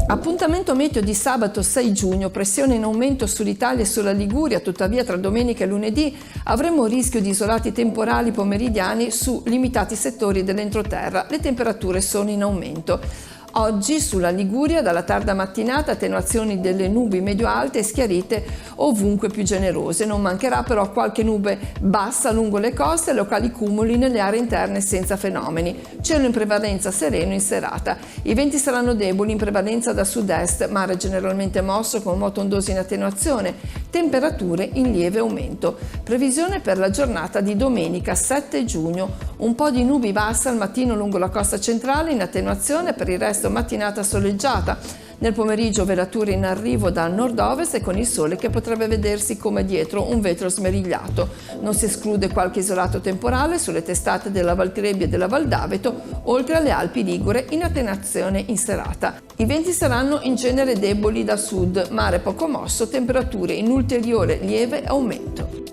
Appuntamento meteo di sabato 6 giugno, pressione in aumento sull'Italia e sulla Liguria, tuttavia tra domenica e lunedì avremo un rischio di isolati temporali pomeridiani su limitati settori dell'entroterra. Le temperature sono in aumento. Oggi sulla Liguria dalla tarda mattinata attenuazioni delle nubi medio-alte e schiarite ovunque più generose. Non mancherà però qualche nube bassa lungo le coste e locali cumuli nelle aree interne senza fenomeni. Cielo in prevalenza sereno in serata. I venti saranno deboli in prevalenza da sud-est, mare generalmente mosso con moto ondoso in attenuazione, temperature in lieve aumento. Previsione per la giornata di domenica 7 giugno. Un po' di nubi basse al mattino lungo la costa centrale in attenuazione, per il resto mattinata soleggiata. Nel pomeriggio velature in arrivo dal nord-ovest e con il sole che potrebbe vedersi come dietro un vetro smerigliato. Non si esclude qualche isolato temporale sulle testate della Val Trebbia e della Val d'Aveto, oltre alle Alpi Ligure in attenuazione in serata. I venti saranno in genere deboli da sud, mare poco mosso, temperature in ulteriore lieve aumento.